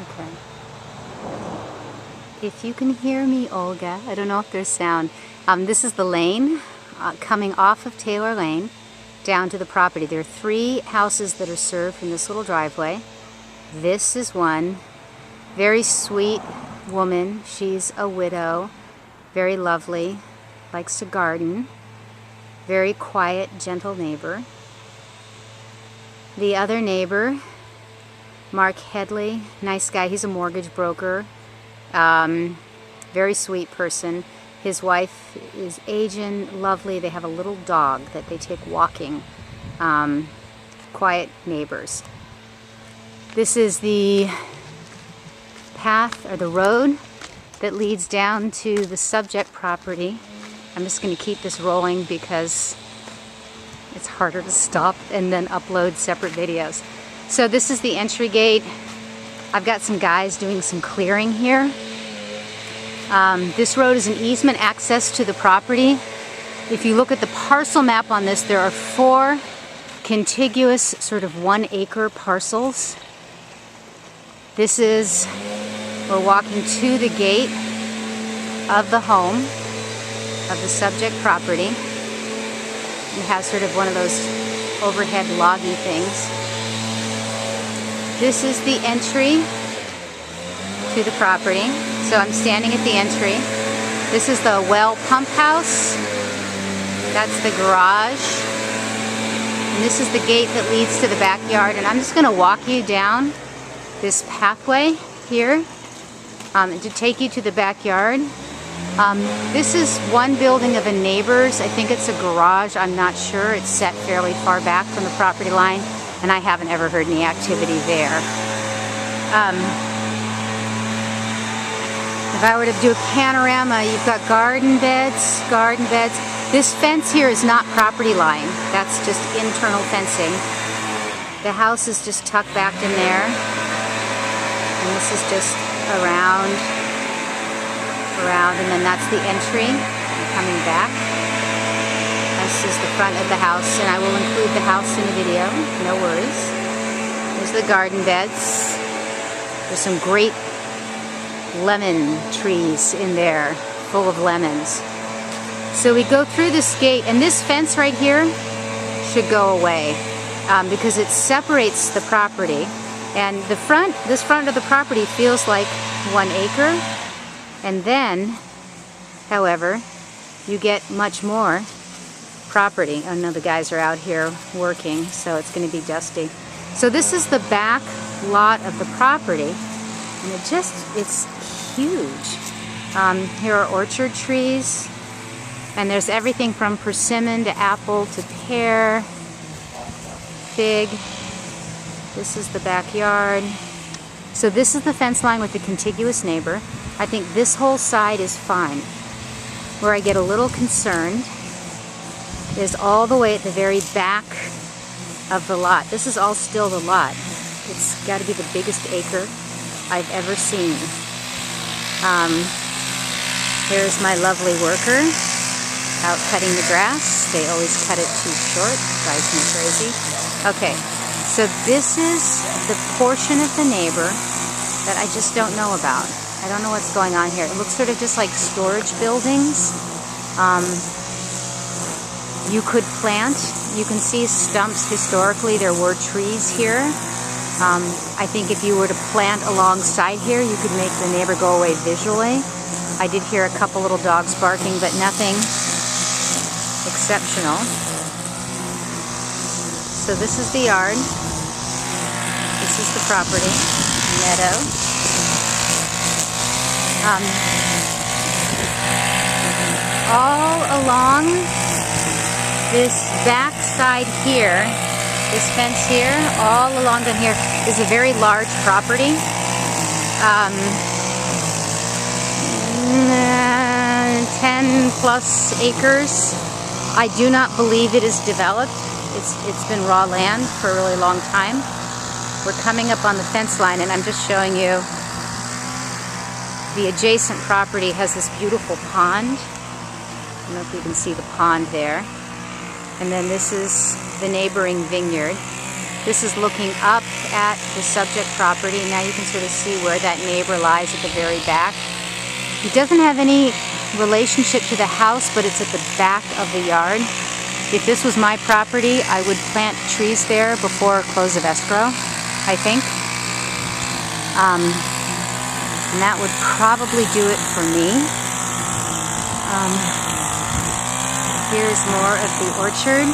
Okay. If you can hear me, Olga, I don't know if there's sound. This is the lane coming off of Taylor Lane down to the property. There are 3 houses that are served from this little driveway. This is one. Very sweet woman. She's a widow. Very lovely. Likes to garden. Very quiet, gentle neighbor. The other neighbor, Mark Headley, nice guy. He's a mortgage broker. Very sweet person. His wife is Asian, lovely. They have a little dog that they take walking. Quiet neighbors. This is the path or the road that leads down to the subject property. I'm just going to keep this rolling because it's harder to stop and then upload separate videos. So this is the entry gate. I've got some guys doing some clearing here. This road is an easement access to the property. If you look at the parcel map on this, there are 4 contiguous sort of 1-acre parcels. This is, we're walking to the gate of the home of the subject property. It has sort of one of those overhead loggy things. This is the entry to the property. So I'm standing at the entry. This is the well pump house. That's the garage. And this is the gate that leads to the backyard. And I'm just going to walk you down this pathway here to take you to the backyard. This is one building of a neighbor's. I think it's a garage. I'm not sure. It's set fairly far back from the property line, and I haven't ever heard any activity there. If I were to do a panorama, you've got garden beds. This fence here is not property line. That's just internal fencing. The house is just tucked back in there. And this is just around, and then that's the entry. I'm coming back. This is the front of the house, and I will include the house in the video. No worries. There's the garden beds. There's some great lemon trees in there, full of lemons. So we go through this gate, and this fence right here should go away because it separates the property. And this front of the property feels like 1 acre. And then, however, you get much more property. Oh no, the guys are out here working, so it's going to be dusty. So this is the back lot of the property. And it's huge. Here are orchard trees, and there's everything from persimmon to apple to pear, fig. This is the backyard. So this is the fence line with the contiguous neighbor. I think this whole side is fine. Where I get a little concerned is all the way at the very back of the lot. This is all still the lot. It's got to be the biggest acre I've ever seen. Here's my lovely worker out cutting the grass. They always cut it too short. Drives me crazy. Okay, so this is the portion of the neighbor that I just don't know about. I don't know what's going on here. It looks sort of just like storage buildings. You could plant. You can see stumps. Historically, there were trees here. I think if you were to plant alongside here, you could make the neighbor go away visually. I did hear a couple little dogs barking, but nothing exceptional. So this is the yard. This is the property, meadow. All along this back side here, this fence here, all along down here is a very large property. 10 plus acres. I do not believe it is developed. It's been raw land for a really long time. We're coming up on the fence line, and I'm just showing you the adjacent property has this beautiful pond. I don't know if you can see the pond there. And then this is the neighboring vineyard. This is looking up at the subject property. Now you can sort of see where that neighbor lies at the very back. It doesn't have any relationship to the house, but it's at the back of the yard. If this was my property, I would plant trees there before close of escrow, I think. And that would probably do it for me. Here's more of the orchard.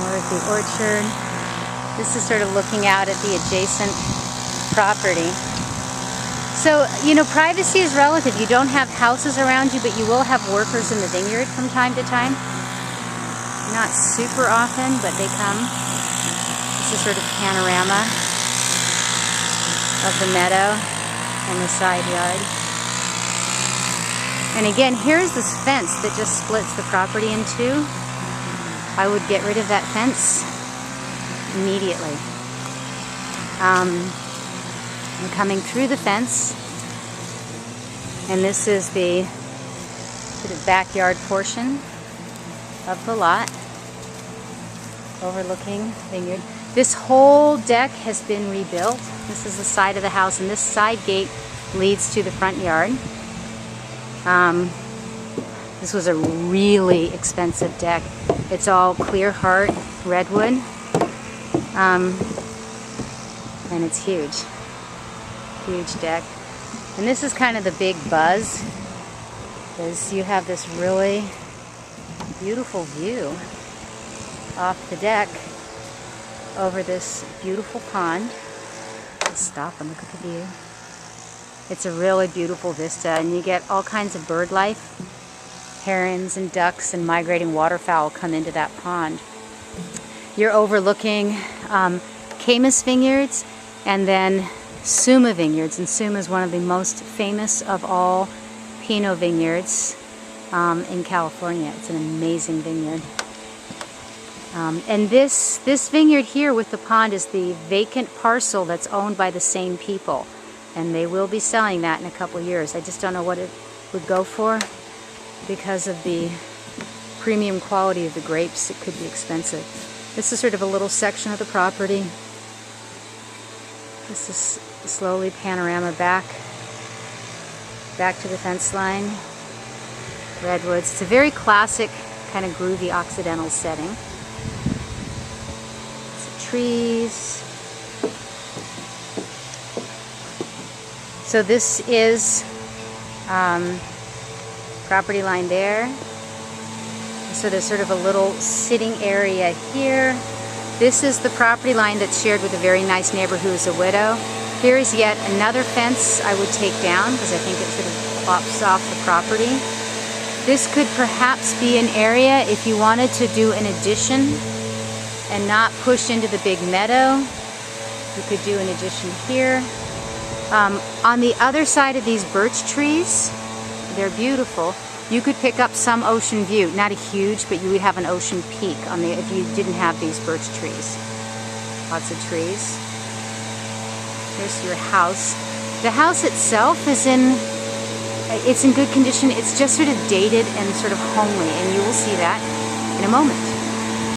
More of the orchard. This is sort of looking out at the adjacent property. So, you know, privacy is relative. You don't have houses around you, but you will have workers in the vineyard from time to time. Not super often, but they come. This is sort of panorama of the meadow and the side yard. And again, here's this fence that just splits the property in two. I would get rid of that fence immediately. I'm coming through the fence, and this is the sort of backyard portion of the lot overlooking vineyard. This whole deck has been rebuilt. This is the side of the house, and this side gate leads to the front yard. This was a really expensive deck. It's all clear heart redwood, and it's huge. Huge deck. And this is kind of the big buzz, because you have this really beautiful view off the deck over this beautiful pond. Let's stop and look at the view. It's a really beautiful vista, and you get all kinds of bird life. Herons and ducks and migrating waterfowl come into that pond. You're overlooking Camus vineyards and then Suma vineyards, and Suma is one of the most famous of all Pinot vineyards in California. It's an amazing vineyard. And this vineyard here with the pond is the vacant parcel that's owned by the same people, and they will be selling that in a couple of years. I just don't know what it would go for because of the premium quality of the grapes. It could be expensive. This is sort of a little section of the property. This is slowly panorama back to the fence line. Redwoods. It's a very classic kind of groovy Occidental setting. Some trees. So this is property line there. So there's sort of a little sitting area here. This is the property line that's shared with a very nice neighbor who is a widow. Here is yet another fence I would take down because I think it sort of plops off the property. This could perhaps be an area if you wanted to do an addition and not push into the big meadow. You could do an addition here. On the other side of these birch trees, they're beautiful. You could pick up some ocean view. Not a huge, but you would have an ocean peak on the if you didn't have these birch trees. Lots of trees. Here's your house. The house itself is in good condition. It's just sort of dated and sort of homely, and you will see that in a moment.